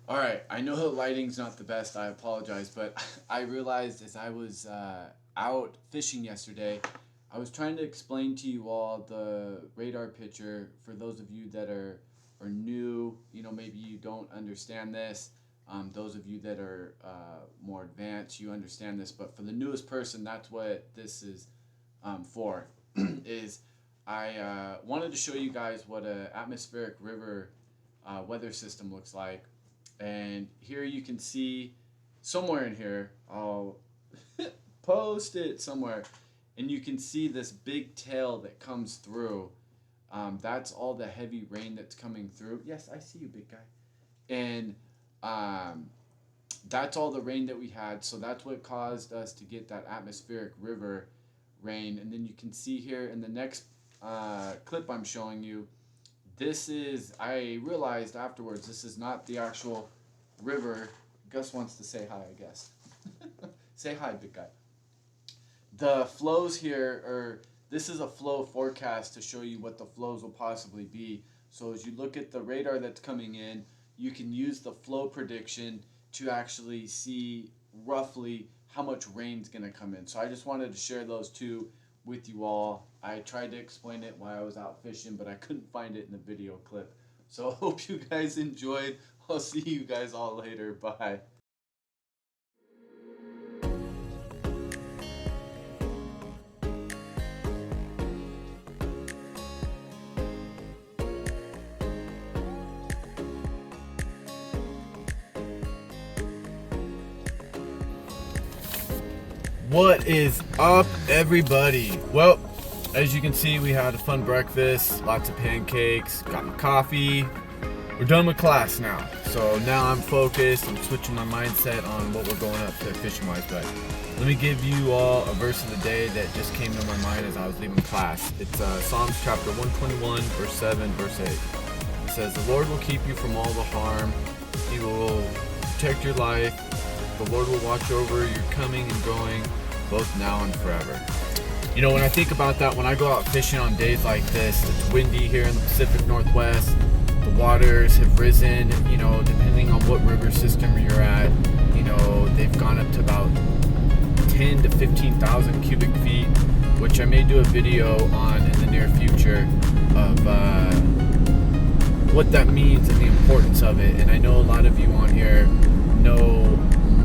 All right, I know the lighting's not the best. I apologize, but I realized as I was out fishing yesterday, I was trying to explain to you all the radar picture for those of you that are new. You know, maybe you don't understand this. Those of you that are more advanced, you understand this. But for the newest person, that's what this is for. Is I wanted to show you guys what a atmospheric river weather system looks like. And here you can see somewhere in here, I'll post it somewhere, and you can see this big tail that comes through. That's all the heavy rain that's coming through. Yes, I see you, big guy. And um, that's all the rain that we had. So that's what caused us to get that atmospheric river rain. And then you can see here in the next clip I'm showing you, this is, I realized afterwards, this is not the actual river. Gus wants to say hi, I guess. Say hi, big guy. The flows here are, this is a flow forecast to show you what the flows will possibly be. So as you look at the radar that's coming in, you can use the flow prediction to actually see roughly how much rain's going to come in. So I just wanted to share those two with you all. I tried to explain it while I was out fishing, but I couldn't find it in the video clip. So I hope you guys enjoyed. I'll see you guys all later. Bye. What is up, everybody? Well, as you can see, we had a fun breakfast, lots of pancakes, got my coffee. We're done with class now. So now I'm focused, I'm switching my mindset on what we're going up to fishing-wise. But let me give you all a verse of the day that just came to my mind as I was leaving class. It's Psalms chapter 121, verse 7, verse 8. It says, "The Lord will keep you from all the harm. He will protect your life. The Lord will watch over your coming and going, both now and forever." You know, when I think about that, when I go out fishing on days like this, it's windy here in the Pacific Northwest, the waters have risen, you know, depending on what river system you're at, you know, they've gone up to about 10 to 15,000 cubic feet, which I may do a video on in the near future of what that means and the importance of it. And I know a lot of you on here know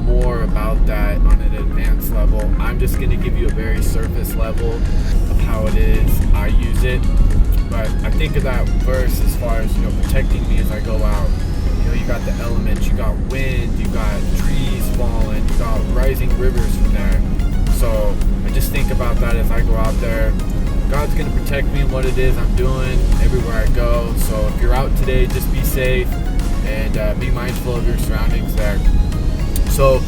more about that on an advanced level. I'm just going to give you a very surface level of how it is I use it. But I think of that verse as far as, you know, protecting me as I go out. You know, you got the elements, you got wind, you got trees falling, you got rising rivers from there. So I just think about that as I go out there. God's going to protect me in what it is I'm doing everywhere I go. So if you're out today, just be safe and be mindful of your surroundings there. So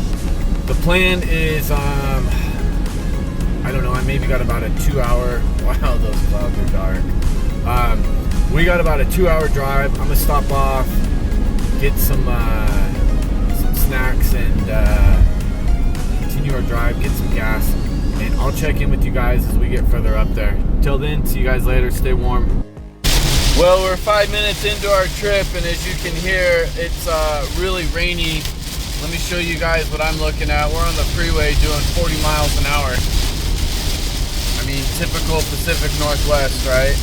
the plan is, I don't know, I maybe got about a 2 hour, wow, those clouds are dark. We got about a 2 hour drive. I'm gonna stop off, get some snacks and continue our drive, get some gas, and I'll check in with you guys as we get further up there. Till then, see you guys later, stay warm. Well, we're 5 minutes into our trip, and as you can hear, it's really rainy. Let me show you guys what I'm looking at. We're on the freeway doing 40 miles an hour. I mean, typical Pacific Northwest, right?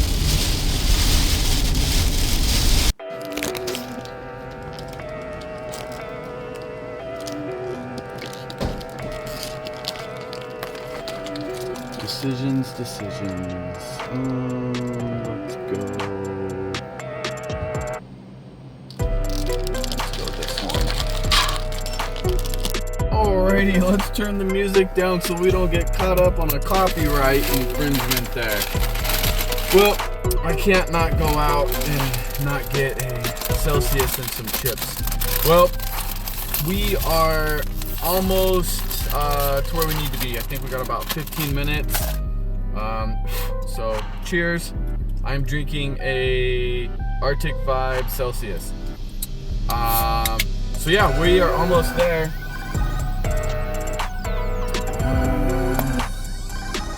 Decisions. Let's go. Alrighty, let's turn the music down so we don't get caught up on a copyright infringement there. Well, I can't not go out and not get a Celsius and some chips. Well, we are almost to where we need to be. I think we got about 15 minutes. So cheers. I'm drinking a Arctic Vibe Celsius. So yeah, we are almost there.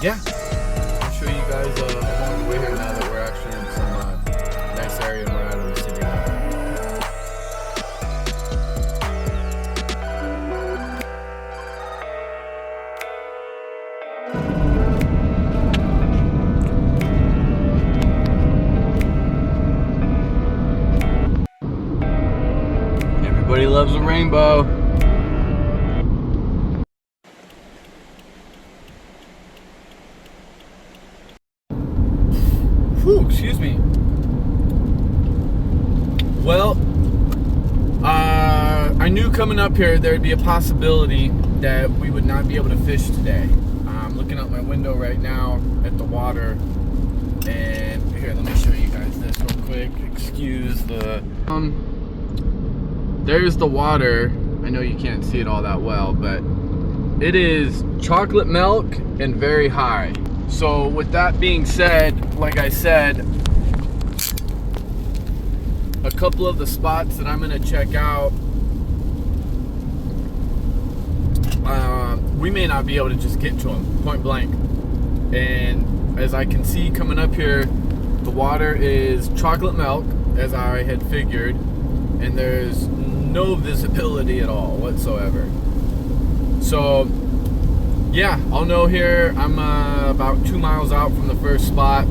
Yeah, I'll show you guys along the way here now that we're actually in some nice area and we're out of the city Everybody loves a rainbow. Whew, excuse me. Well, I knew coming up here there'd be a possibility that we would not be able to fish today. I'm looking out my window right now at the water, and here, let me show you guys this real quick. Excuse the... there's the water. I know you can't see it all that well, but it is chocolate milk and very high. So with that being said, like I said, a couple of the spots that I'm gonna check out, we may not be able to just get to them point blank. And as I can see coming up here, the water is chocolate milk, as I had figured, and there's no visibility at all whatsoever. So yeah, I'll know here. I'm about 2 miles out from the first spot,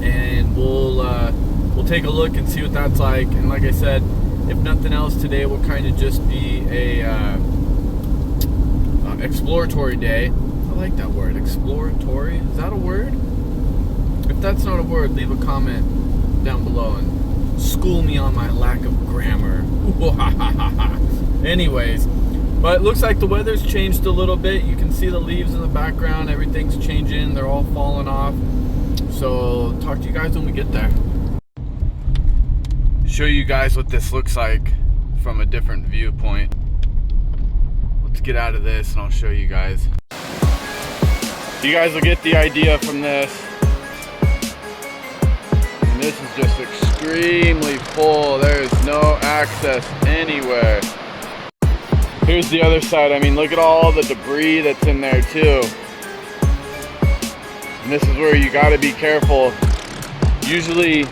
and we'll take a look and see what that's like. And like I said, if nothing else, today will kind of just be a exploratory day. I like that word, exploratory. Is that a word? If that's not a word, leave a comment down below and school me on my lack of grammar. Anyways, but it looks like the weather's changed a little bit. You can see the leaves in the background. Everything's changing. They're all falling off. So talk to you guys when we get there. Show you guys what this looks like from a different viewpoint. Let's get out of this and I'll show you guys. You guys will get the idea from this. And this is just extremely full. There is no access anywhere. Here's the other side. I mean, look at all the debris that's in there too. And this is where you gotta be careful. Usually,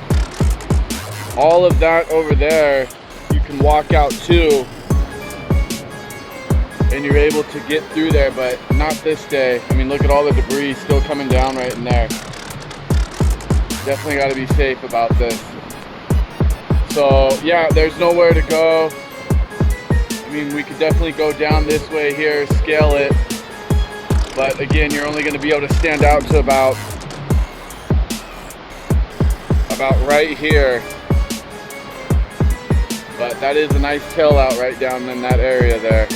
all of that over there, you can walk out to, and you're able to get through there, but not this day. I mean, look at all the debris still coming down right in there. Definitely gotta be safe about this. So yeah, there's nowhere to go. I mean, we could definitely go down this way here, scale it, but again, you're only going to be able to stand out to about right here. But that is a nice tail out right down in that area there.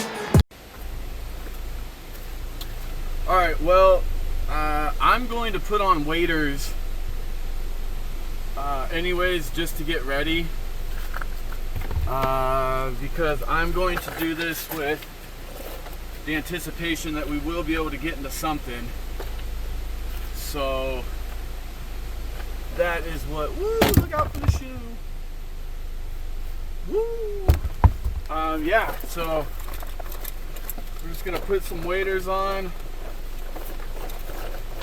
All right, well, I'm going to put on waders anyways, just to get ready. Because I'm going to do this with the anticipation that we will be able to get into something. So that is what, woo, look out for the shoe. Woo! Yeah, so we're just gonna put some waders on.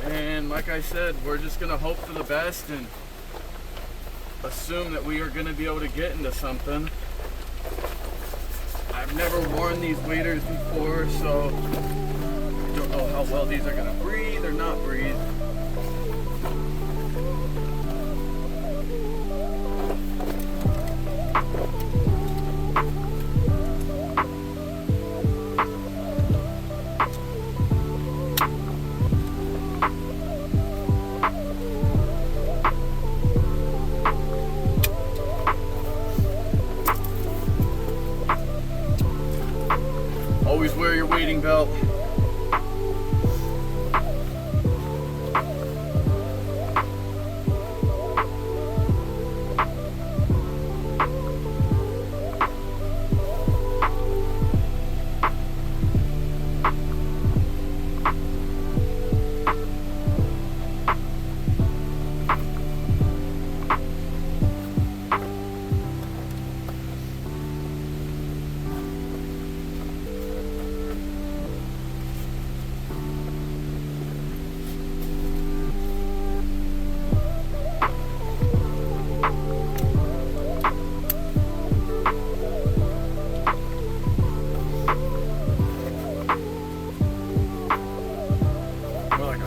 And like I said, we're just gonna hope for the best and assume that we are gonna be able to get into something. I've never worn these waders before, so I don't know how well these are gonna breathe or not breathe. Always wear your wading belt.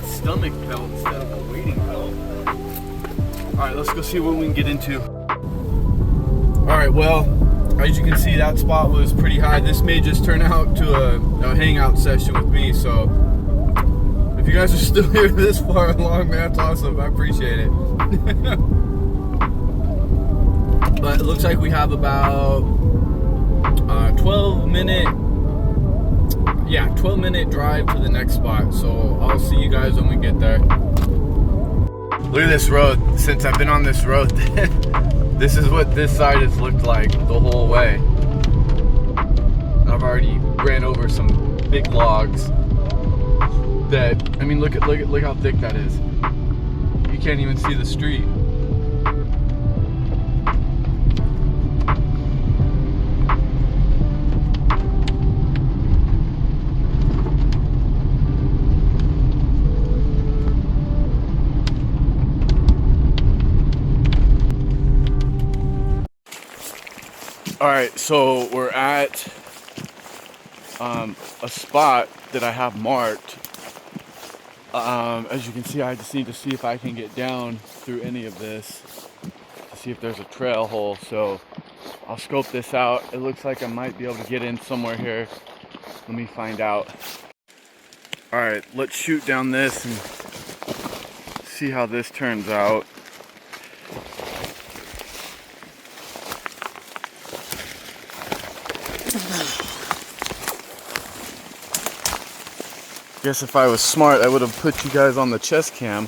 Stomach belt instead of a wading belt. All right, let's go see what we can get into. All right, well, as you can see, that spot was pretty high. This may just turn out to a hangout session with me, so if you guys are still here this far along, man, that's awesome. I appreciate it. But it looks like we have about 12-minute drive to the next spot, so I'll see you guys when we get there. Look at this road. Since I've been on this road, this is what this side has looked like the whole way. I've already ran over some big logs that, I mean, look how thick that is. You can't even see the street. All right, so we're at a spot that I have marked. As you can see, I just need to see if I can get down through any of this to see if there's a trail hole. So I'll scope this out. It looks like I might be able to get in somewhere here. Let me find out. All right, let's shoot down this and see how this turns out. Guess if I was smart, I would have put you guys on the chest cam.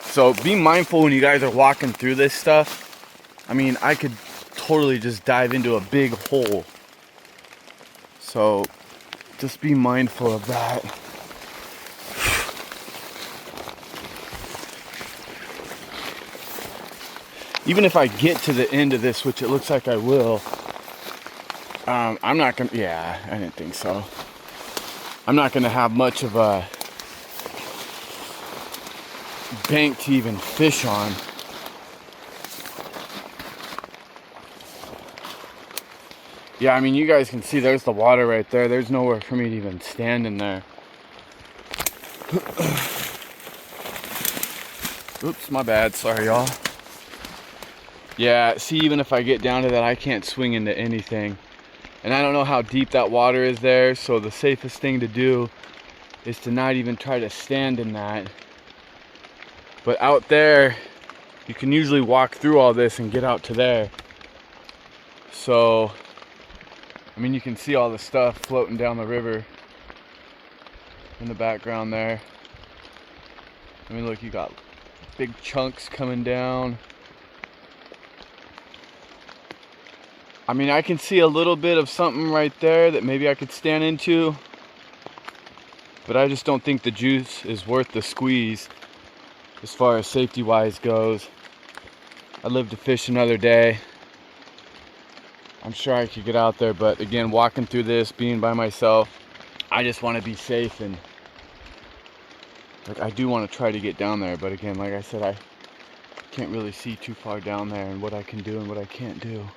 So be mindful when you guys are walking through this stuff. I mean, I could totally just dive into a big hole. So just be mindful of that. Even if I get to the end of this, which it looks like I will, I'm not gonna, yeah, I didn't think so. I'm not gonna have much of a bank to even fish on. Yeah, I mean, you guys can see there's the water right there. There's nowhere for me to even stand in there. Oops, my bad, sorry y'all. Yeah, see, even if I get down to that, I can't swing into anything. And I don't know how deep that water is there, so the safest thing to do is to not even try to stand in that. But out there, you can usually walk through all this and get out to there. So, I mean, you can see all the stuff floating down the river in the background there. I mean, look, you got big chunks coming down. I mean, I can see a little bit of something right there that maybe I could stand into, but I just don't think the juice is worth the squeeze as far as safety wise goes. I'd live to fish another day. I'm sure I could get out there, but again, walking through this, being by myself, I just want to be safe, and like, I do want to try to get down there, but again, like I said, I can't really see too far down there and what I can do and what I can't do.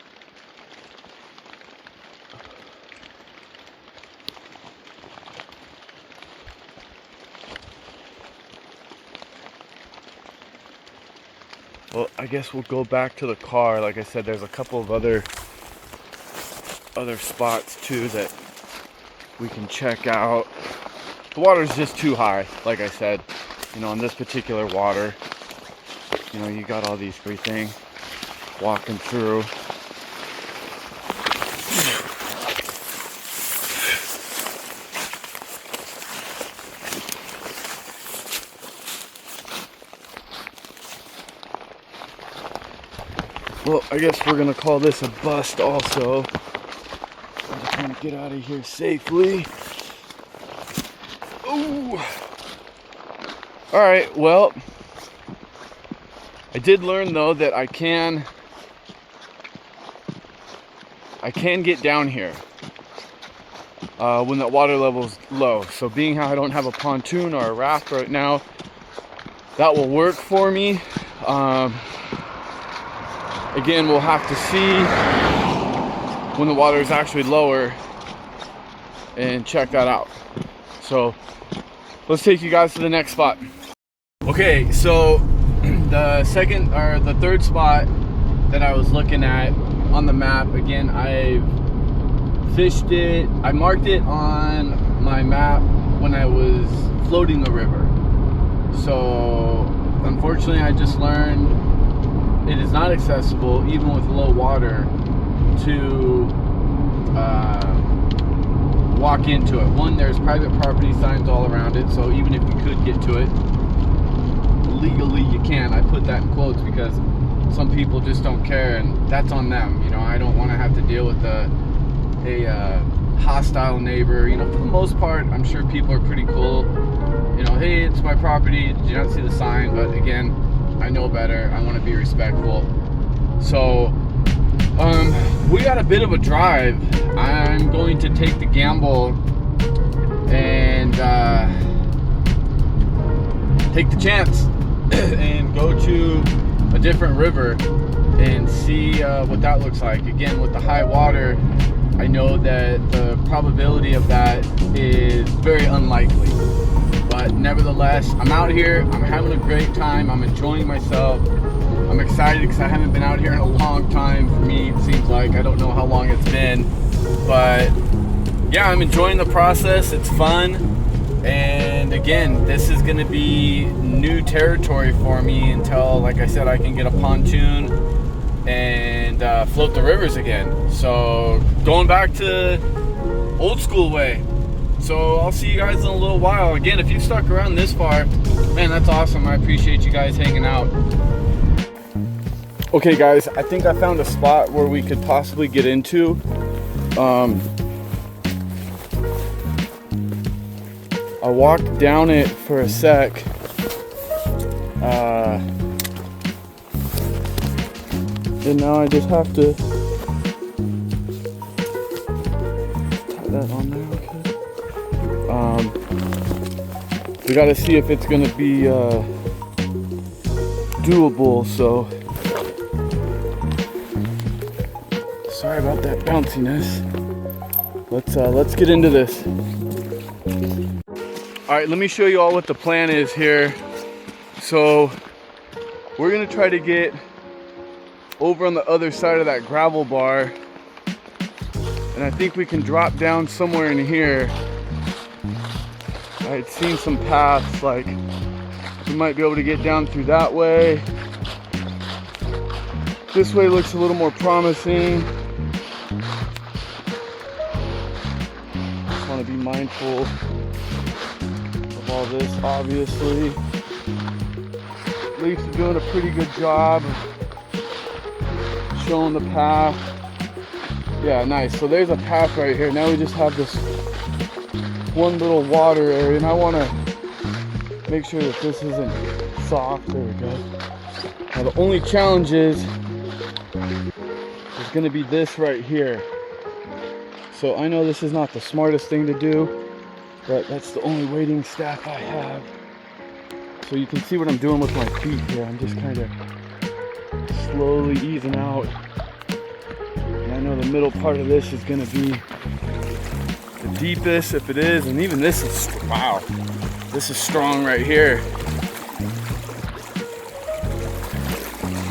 Well, I guess we'll go back to the car. Like I said, there's a couple of other spots too that we can check out. The water's just too high, like I said. You know, on this particular water, you know, you got all these great things walking through. Well, I guess we're gonna call this a bust also. I'm just trying to get out of here safely. Ooh. Alright, well, I did learn though that I can get down here when that water level's low. So being how I don't have a pontoon or a raft right now, that will work for me. Again, we'll have to see when the water is actually lower and check that out. So let's take you guys to the next spot. Okay, so the third spot that I was looking at on the map. Again, I've fished it. I marked it on my map when I was floating the river. So unfortunately, I just learned it is not accessible, even with low water, to walk into it. One, there's private property signs all around it, so even if you could get to it legally, you can. I put that in quotes because some people just don't care, and that's on them. You know, I don't want to have to deal with a hostile neighbor. You know, for the most part, I'm sure people are pretty cool. You know, hey, it's my property. Did you not see the sign? But again, I know better. I want to be respectful. So we got a bit of a drive. I'm going to take the gamble and take the chance and go to a different river and see what that looks like. Again, with the high water, I know that the probability of that is very unlikely. But nevertheless, I'm out here. I'm having a great time. I'm enjoying myself. I'm excited because I haven't been out here in a long time. For me, it seems like I don't know how long it's been. But yeah, I'm enjoying the process. It's fun. And again, this is going to be new territory for me until, like I said, I can get a pontoon and float the rivers again. So going back to old school way. So I'll see you guys in a little while. Again, if you stuck around this far, man, that's awesome. I appreciate you guys hanging out. Okay guys, I think I found a spot where we could possibly get into. I walked down it for a sec. And now I just have to tie that on there, okay. We gotta see if it's gonna be doable, so sorry about that bounciness. Let's get into this. All right, let me show you all what the plan is here. So we're gonna try to get over on the other side of that gravel bar, and I think we can drop down somewhere in here. I had seen some paths, like we might be able to get down through that way. This way looks a little more promising. Just want to be mindful of all this, obviously. Leaf's doing a pretty good job of showing the path. Yeah, nice. So there's a path right here. Now we just have this one little water area, and I want to make sure that this isn't soft. There we go. Now the only challenge is going to be this right here. So I know this is not the smartest thing to do, but that's the only waiting staff I have. So you can see what I'm doing with my feet here. I'm just kind of slowly easing out. And I know the middle part of this is going to be the deepest, if it is, and even this is, wow, this is strong right here.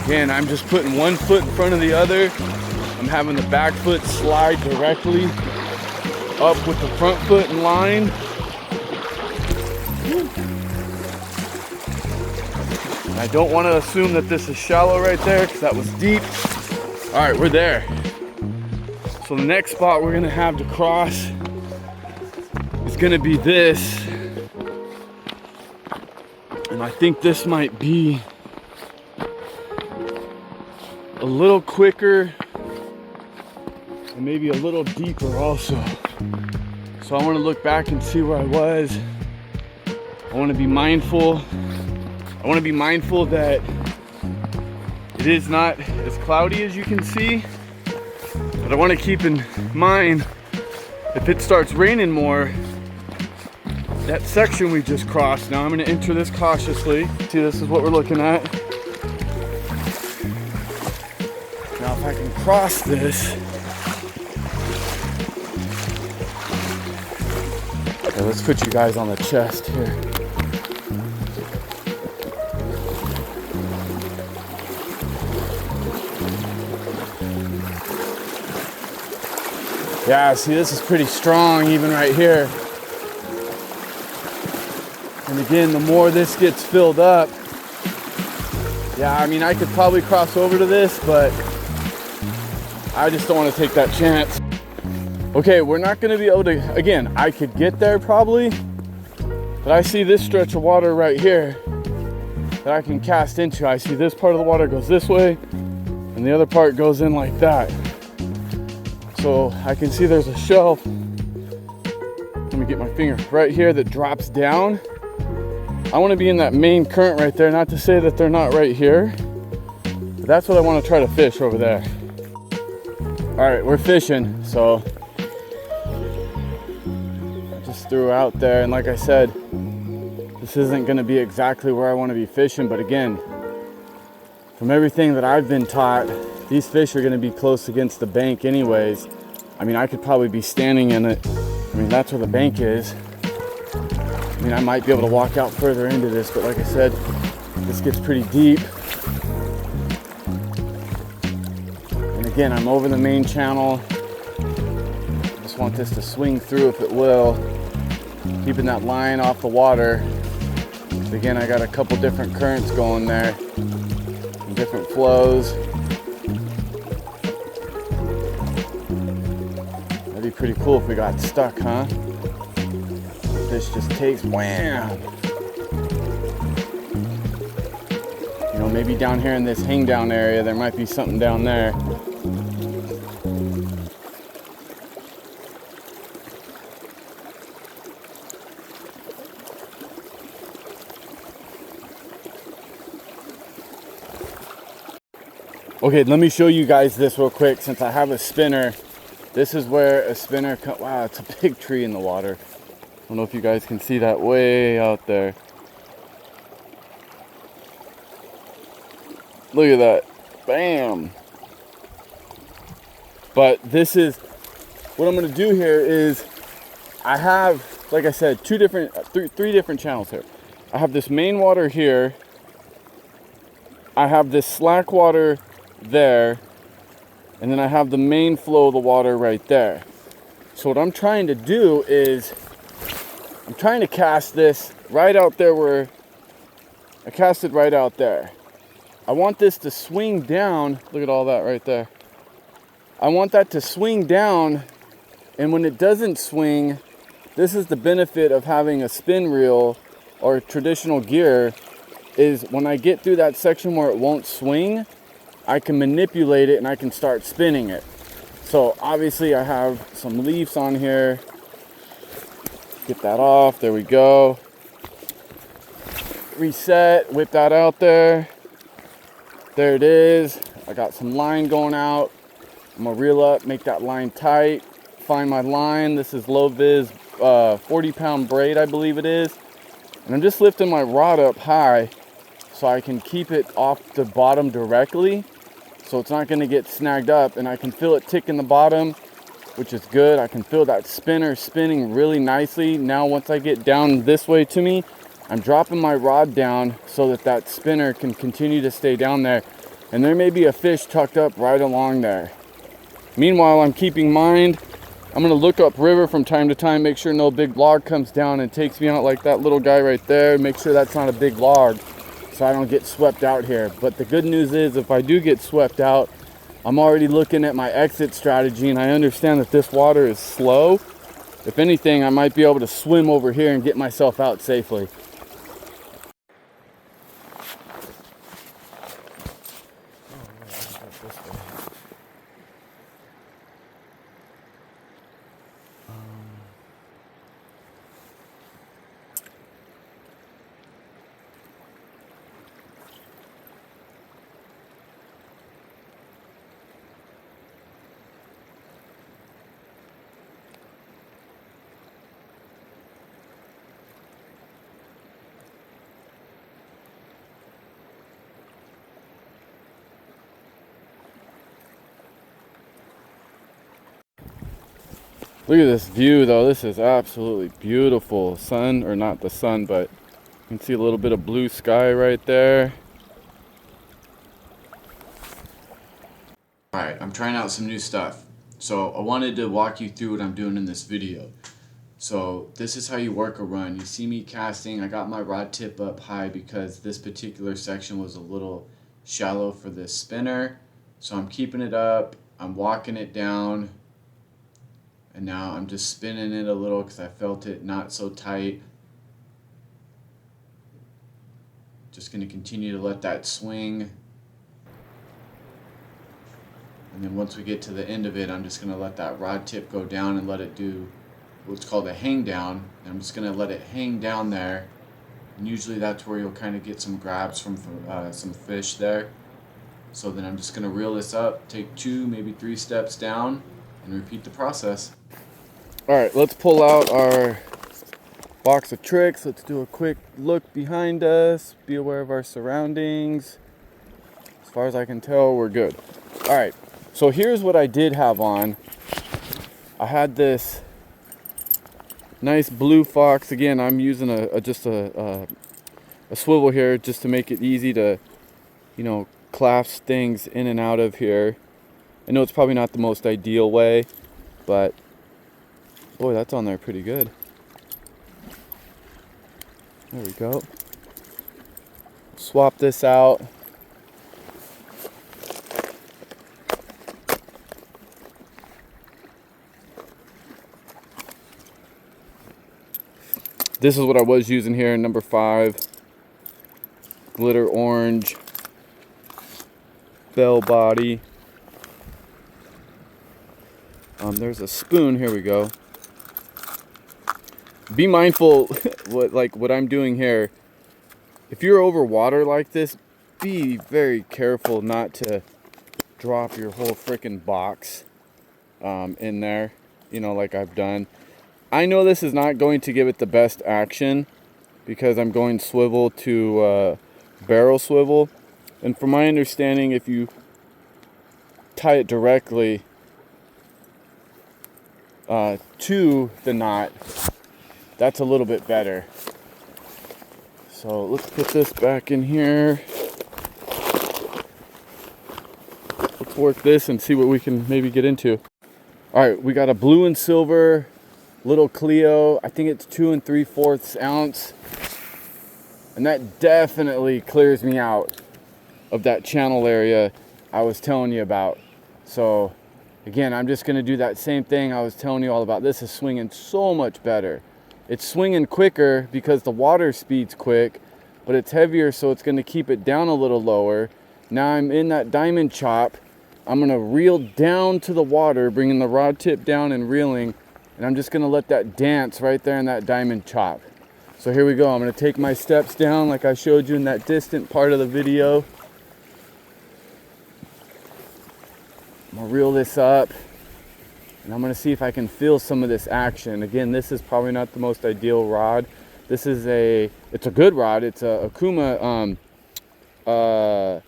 Again, I'm just putting one foot in front of the other. I'm having the back foot slide directly up with the front foot in line. I don't want to assume that this is shallow right there, because that was deep. All right, we're there. So the next spot we're gonna have to cross is gonna be this. And I think this might be a little quicker and maybe a little deeper also. So I want to look back and see where I was. I want to be mindful. I want to be mindful that it is not as cloudy as you can see, but I want to keep in mind if it starts raining more, that section we just crossed. Now I'm going to enter this cautiously. See, this is what we're looking at. Now if I can cross this, okay, let's put you guys on the chest here. Yeah, see, this is pretty strong even right here. And again, the more this gets filled up, yeah, I mean, I could probably cross over to this, but I just don't want to take that chance. Okay, we're not going to be able to, again, I could get there probably, but I see this stretch of water right here that I can cast into. I see this part of the water goes this way, and the other part goes in like that. So I can see there's a shelf. Let me get my finger right here that drops down. I want to be in that main current right there. Not to say that they're not right here, but that's what I want to try to fish over there. All right, we're fishing. So I just threw out there, and like I said, this isn't going to be exactly where I want to be fishing, but again, from everything that I've been taught, these fish are going to be close against the bank anyways. I mean, I could probably be standing in it. I mean, that's where the bank is. I mean, I might be able to walk out further into this, but like I said, this gets pretty deep. And again, I'm over the main channel. I just want this to swing through if it will, keeping that line off the water. Again, I got a couple different currents going there, and different flows. That'd be pretty cool if we got stuck, huh? Fish just takes, wham! You know, maybe down here in this hang down area, there might be something down there. Okay, let me show you guys this real quick since I have a spinner. This is where a spinner, wow, it's a big tree in the water. I don't know if you guys can see that way out there. Look at that, bam. But this is, what I'm gonna do here is, I have, like I said, three different channels here. I have this main water here. I have this slack water there, and then I have the main flow of the water right there. So what I'm trying to do is I'm trying to cast this right out there where I cast it right out there. I want this to swing down. Look at all that right there. I want that to swing down, and when it doesn't swing, this is the benefit of having a spin reel or traditional gear, is when I get through that section where it won't swing, I can manipulate it and I can start spinning it. So obviously I have some leaves on here. Get that off, there we go. Reset, whip that out there. There it is. I got some line going out. I'm gonna reel up, make that line tight, find my line. This is low vis 40-pound braid, I believe it is. And I'm just lifting my rod up high so I can keep it off the bottom directly, so it's not gonna get snagged up, and I can feel it tick in the bottom, which is good. I can feel that spinner spinning really nicely. Now once I get down this way to me, I'm dropping my rod down so that that spinner can continue to stay down there, and there may be a fish tucked up right along there. Meanwhile, I'm keeping mind, I'm gonna look up river from time to time, make sure no big log comes down and takes me out like that little guy right there. Make sure that's not a big log so I don't get swept out here. But the good news is, if I do get swept out, I'm already looking at my exit strategy, and I understand that this water is slow. If anything, I might be able to swim over here and get myself out safely. Look at this view though, this is absolutely beautiful. Sun, or not the sun, but you can see a little bit of blue sky right there. Alright, I'm trying out some new stuff. So I wanted to walk you through what I'm doing in this video. So this is how you work a run. You see me casting, I got my rod tip up high because this particular section was a little shallow for this spinner. So I'm keeping it up, I'm walking it down, and now I'm just spinning it a little because I felt it not so tight. Just going to continue to let that swing. And then once we get to the end of it, I'm just going to let that rod tip go down and let it do what's called a hang down. And I'm just going to let it hang down there. And usually that's where you'll kind of get some grabs from some fish there. So then I'm just going to reel this up, take 2, maybe 3 steps down, and repeat the process. All right, let's pull out our box of tricks. Let's do a quick look behind us, be aware of our surroundings. As far as I can tell, we're good. All right, so here's what I did have on. I had this nice blue fox. Again, I'm using just a swivel here just to make it easy to, clasp things in and out of here. I know it's probably not the most ideal way, but boy, that's on there pretty good. There we go. Swap this out. This is what I was using here, number 5. Glitter orange. Bell body. There's a spoon, here we go. Be mindful what I'm doing here. If you're over water like this, be very careful not to drop your whole freaking box in there, like I've done. I know this is not going to give it the best action because I'm going swivel to barrel swivel. And from my understanding, if you tie it directly to the knot, that's a little bit better. So let's put this back in here. Let's work this and see what we can maybe get into. All right, we got a blue and silver little Cleo. I think it's 2 3/4 ounce. And that definitely clears me out of that channel area I was telling you about. So again, I'm just going to do that same thing I was telling you all about. This is swinging so much better. It's swinging quicker because the water speed's quick, but it's heavier, so it's going to keep it down a little lower. Now I'm in that diamond chop. I'm going to reel down to the water, bringing the rod tip down and reeling, and I'm just going to let that dance right there in that diamond chop. So here we go. I'm going to take my steps down like I showed you in that distant part of the video. I'm going to reel this up. And I'm going to see if I can feel some of this action. Again, this is probably not the most ideal rod. This is it's a good rod. It's a Okuma, oh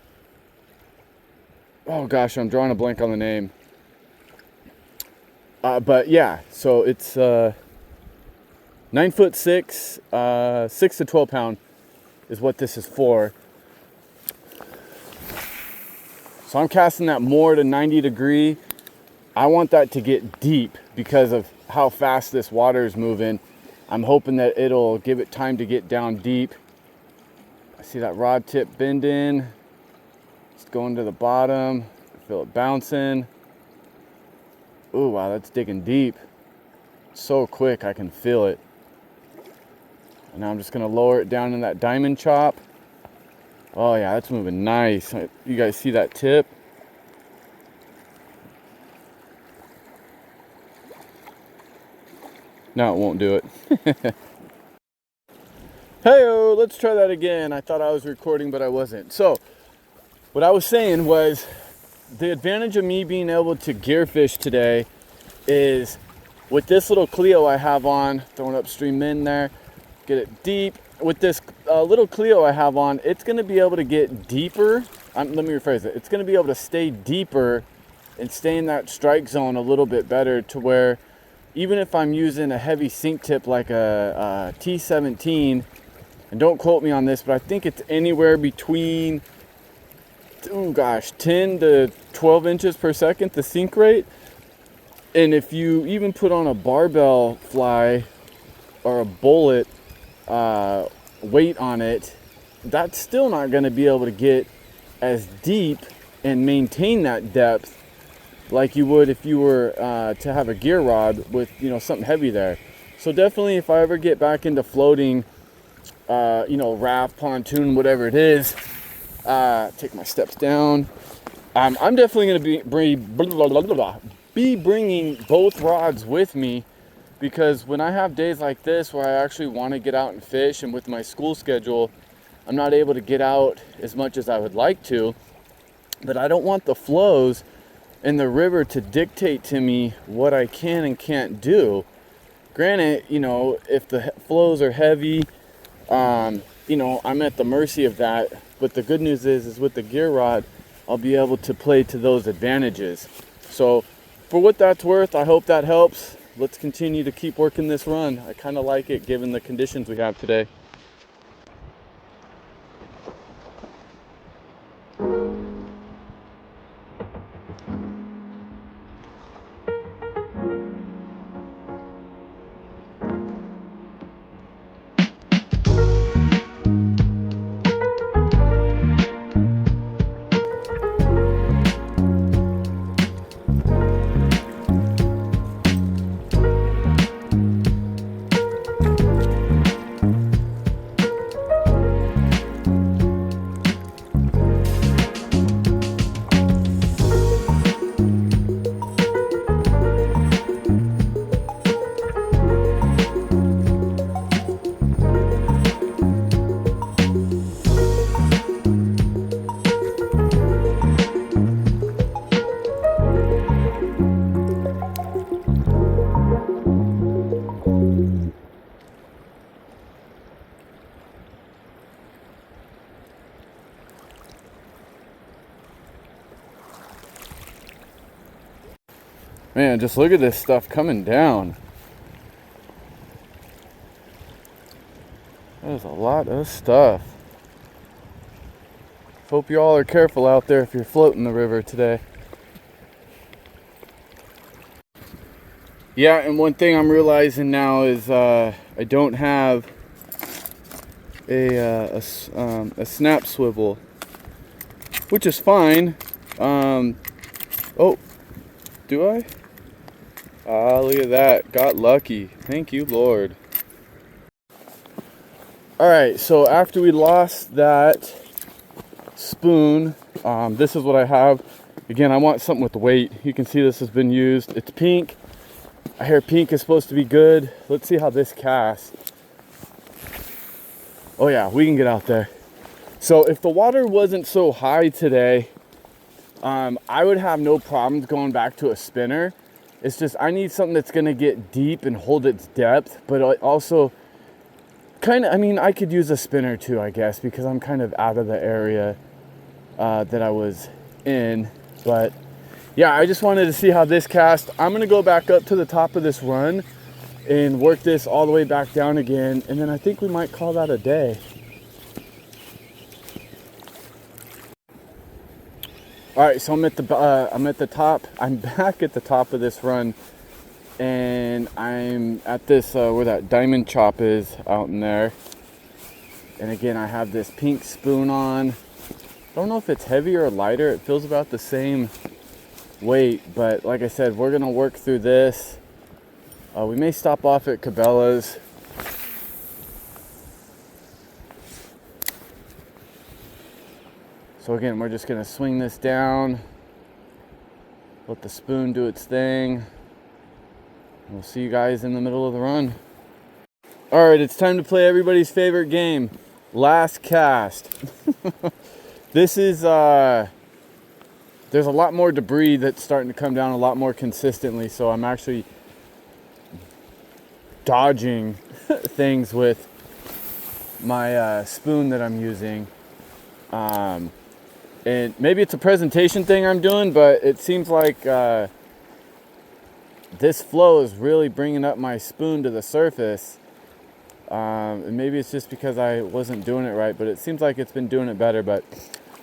gosh, I'm drawing a blank on the name. But yeah, so it's 9'6", 6 to 12 pound is what this is for. So I'm casting that more to 90 degree. I want that to get deep because of how fast this water is moving. I'm hoping that it'll give it time to get down deep. I see that rod tip bending. It's going to the bottom. I feel it bouncing. Ooh, wow, that's digging deep. So quick, I can feel it. And now I'm just gonna lower it down in that diamond chop. Oh yeah, that's moving nice. You guys see that tip? No, it won't do it. Hey-o, let's try that again. I thought I was recording, but I wasn't. So, what I was saying was, the advantage of me being able to gear fish today is with this little Cleo I have on, throwing upstream in there, get it deep. With this little Cleo I have on, it's going to be able to get deeper. Let me rephrase it. It's going to be able to stay deeper and stay in that strike zone a little bit better, to where even if I'm using a heavy sink tip like a T17, and don't quote me on this, but I think it's anywhere between, 10 to 12 inches per second, the sink rate. And if you even put on a barbell fly or a bullet weight on it, that's still not going to be able to get as deep and maintain that depth like you would if you were to have a gear rod with, you know, something heavy there. So definitely, if I ever get back into floating, you know, raft, pontoon, whatever it is, take my steps down. I'm definitely going to be bringing both rods with me, because when I have days like this where I actually want to get out and fish, and with my school schedule, I'm not able to get out as much as I would like to, but I don't want the flows in the river to dictate to me what I can and can't do. Granted, you know, if the flows are heavy, you know, I'm at the mercy of that. But the good news is with the gear rod, I'll be able to play to those advantages. So for what that's worth, I hope that helps. Let's continue to keep working this run. I kind of like it given the conditions we have today. Man, just look at this stuff coming down. That is a lot of stuff. Hope you all are careful out there if you're floating the river today. Yeah, and one thing I'm realizing now is I don't have a snap swivel, which is fine. Oh, do I? Ah, look at that. Got lucky. Thank you, Lord. Alright, so after we lost that spoon, this is what I have. Again, I want something with weight. You can see this has been used. It's pink. I hear pink is supposed to be good. Let's see how this casts. Oh yeah, we can get out there. So if the water wasn't so high today, I would have no problems going back to a spinner. It's just I need something that's gonna get deep and hold its depth, but also kind of, I mean, I could use a spinner too, I guess, because I'm kind of out of the area that I was in. But yeah, I just wanted to see how this cast. I'm gonna go back up to the top of this run and work this all the way back down again, and then I think we might call that a day. All right, so I'm at the top. I'm back at the top of this run, and I'm at this where that diamond chop is out in there. And again, I have this pink spoon on. Don't know if it's heavier or lighter. It feels about the same weight, but like I said, we're gonna work through this. We may stop off at Cabela's. So again, we're just gonna swing this down, let the spoon do its thing. We'll see you guys in the middle of the run. All right, it's time to play everybody's favorite game, Last Cast. This is, there's a lot more debris that's starting to come down a lot more consistently, so I'm actually dodging things with my spoon that I'm using. And maybe it's a presentation thing I'm doing, but it seems like this flow is really bringing up my spoon to the surface. And maybe it's just because I wasn't doing it right, but it seems like it's been doing it better. But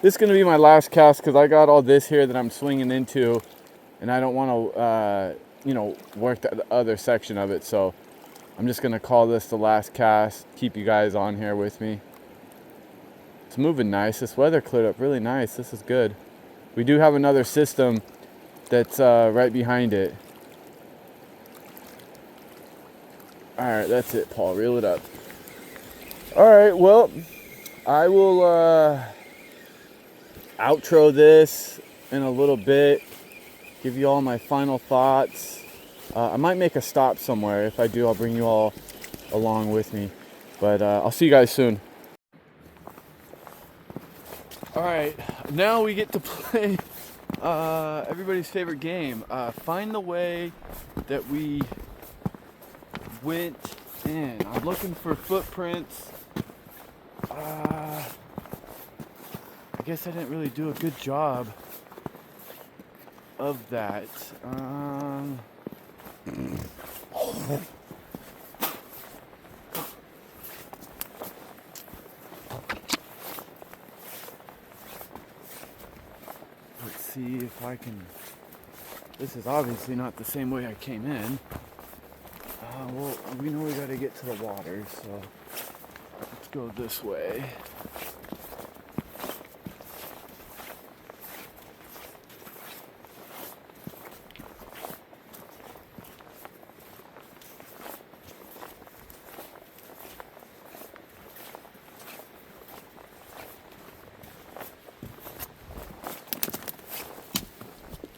this is going to be my last cast because I got all this here that I'm swinging into, and I don't want to work the other section of it. So I'm just gonna call this the last cast. Keep you guys on here with me. It's moving nice. This weather cleared up really nice. This is good. We do have another system that's right behind it. All right, that's it, Paul. Reel it up. All right, well, I will outro this in a little bit. Give you all my final thoughts. I might make a stop somewhere. If I do, I'll bring you all along with me. But I'll see you guys soon. All right, now we get to play everybody's favorite game. Find the way that we went in. I'm looking for footprints. I guess I didn't really do a good job of that. Let's see if I can. This is obviously not the same way I came in. Well, we know we gotta get to the water, so let's go this way.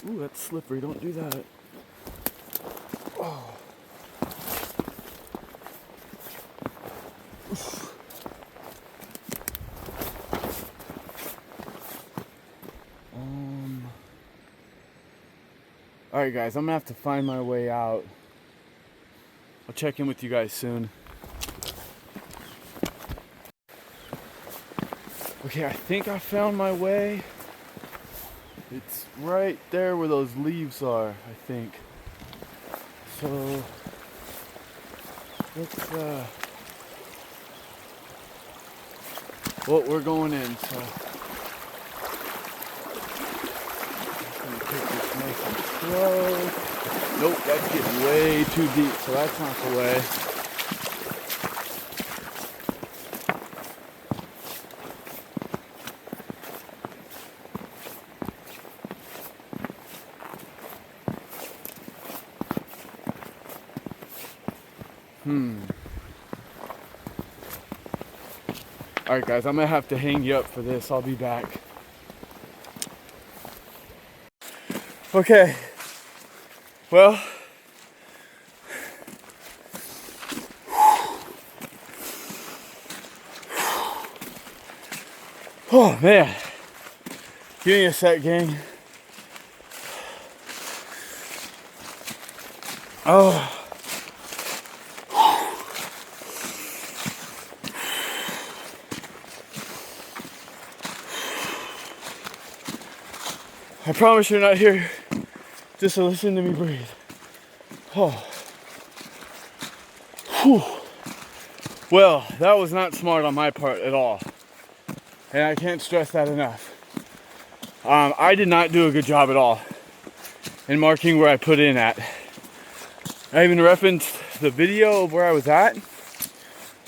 Ooh, that's slippery. Don't do that. Oh. Alright guys, I'm gonna have to find my way out. I'll check in with you guys soon. Okay, I think I found my way. It's right there where those leaves are, I think. So let's well, we're going in, so I'm gonna take this nice and slow. Nope, that's getting way too deep, so that's not the way. Alright guys, I'm gonna have to hang you up for this. I'll be back. Okay. Well. Oh man. Give me a sec, gang. Oh. I promise you're not here just to listen to me breathe. Oh. Whew. Well, that was not smart on my part at all. And I can't stress that enough. I did not do a good job at all in marking where I put in at. I even referenced the video of where I was at.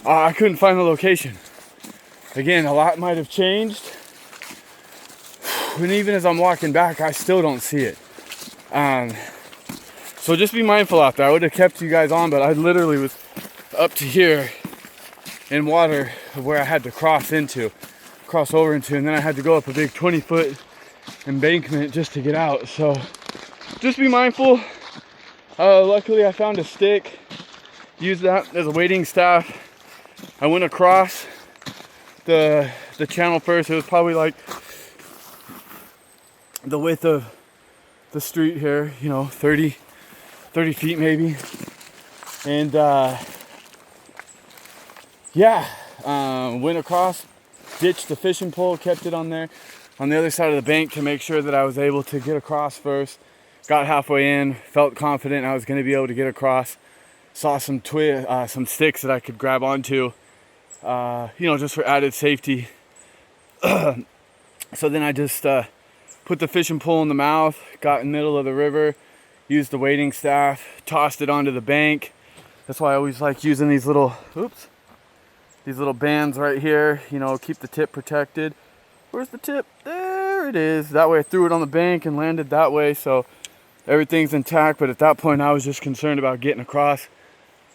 I couldn't find the location. Again, a lot might have changed. And even as I'm walking back, I still don't see it. So just be mindful out there. I would have kept you guys on, but I literally was up to here in water where I had to cross over into, and then I had to go up a big 20-foot embankment just to get out. So just be mindful. Luckily I found a stick, used that as a wading staff. I went across the channel first. It was probably like the width of the street here, 30 feet maybe. And went across, ditched the fishing pole, kept it on there on the other side of the bank to make sure that I was able to get across first. Got halfway in, felt confident I was going to be able to get across. Saw some sticks that I could grab onto, just for added safety. So then I just put the fishing pole in the mouth, got in the middle of the river, used the wading staff, tossed it onto the bank. That's why I always like using these little, these little bands right here, you know, keep the tip protected. Where's the tip? There it is. That way I threw it on the bank and landed that way, so everything's intact. But at that point I was just concerned about getting across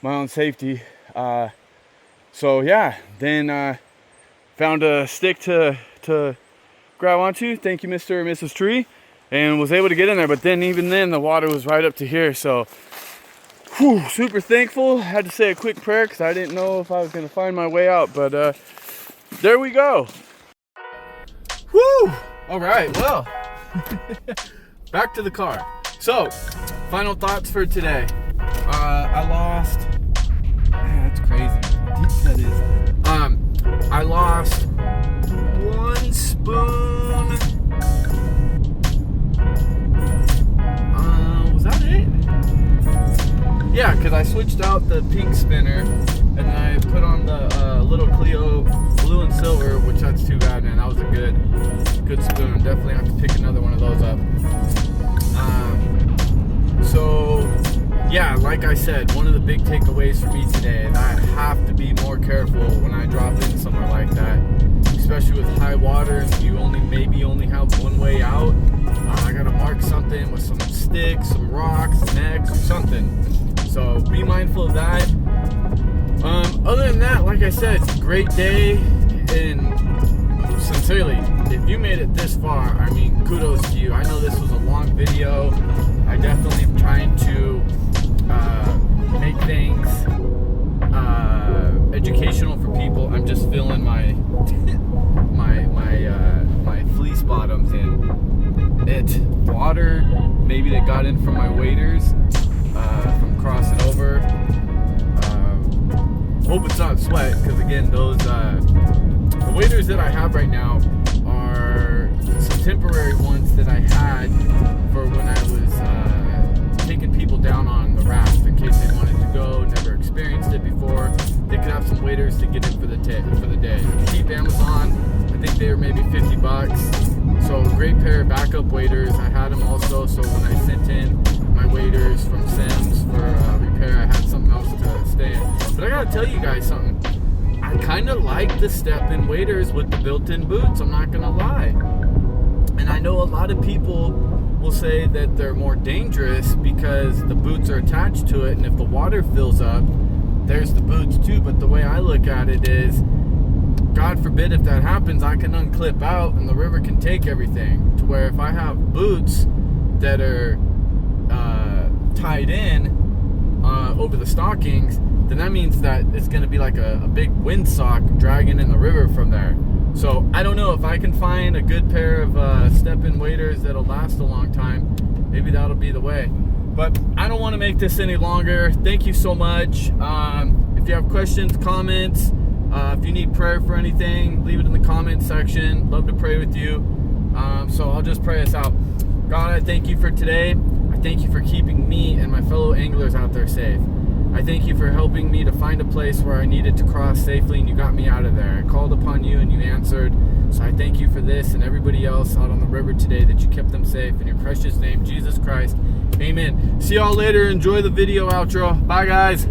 my own safety. So yeah, then found a stick to grab onto. Thank you, Mr. and Mrs. Tree, and was able to get in there. But then even then the water was right up to here, so whew, super thankful. Had to say a quick prayer because I didn't know if I was going to find my way out, but there we go. Woo! All right, well, back to the car. So, final thoughts for today. I lost, man, that's crazy. How deep that is. I lost 1 spoon. Was that it? Yeah, because I switched out the pink spinner and then I put on the little Clio blue and silver, which that's too bad, man. That was a good spoon. Definitely have to pick another one of those up. So yeah, like I said, one of the big takeaways for me today is I have to be more careful when I drop in somewhere like that, especially with high water and you maybe only have one way out. I gotta mark something with some sticks, some rocks, an X, or something. So be mindful of that. Other than that, like I said, it's a great day, and sincerely, if you made it this far, I mean, kudos to you. I know this was a long video. I definitely am trying to make things educational for people. I'm just feeling my my fleece bottoms in it. Water, maybe that got in from my waders from crossing over. Hope it's not sweat, because again, those the waders that I have right now are some temporary ones that I had for when I was taking people down on the raft in case they wanted to go, never experienced it before. They could have some waders to get in for the day. Cheap Amazon, I think they were maybe $50. So great pair of backup waders. I had them also, so when I sent in my waders from Sims for repair, I had something else to stay in. But I gotta tell you guys something. I kind of like the step-in waders with the built-in boots, I'm not gonna lie. And I know a lot of people will say that they're more dangerous because the boots are attached to it, and if the water fills up, there's the boots too. But the way I look at it is, God forbid if that happens, I can unclip out and the river can take everything. To where if I have boots that are tied in over the stockings, then that means that it's going to be like a big windsock dragging in the river from there. So I don't know if I can find a good pair of step-in waders that'll last a long time. Maybe that'll be the way. But I don't want to make this any longer. Thank you so much. If you have questions, comments, if you need prayer for anything, leave it in the comment section. Love to pray with you. So I'll just pray us out. God, I thank you for today. I thank you for keeping me and my fellow anglers out there safe. I thank you for helping me to find a place where I needed to cross safely, and you got me out of there. I called upon you and you answered. So I thank you for this and everybody else out on the river today, that you kept them safe. In your precious name, Jesus Christ. Amen. See y'all later. Enjoy the video outro. Bye, guys.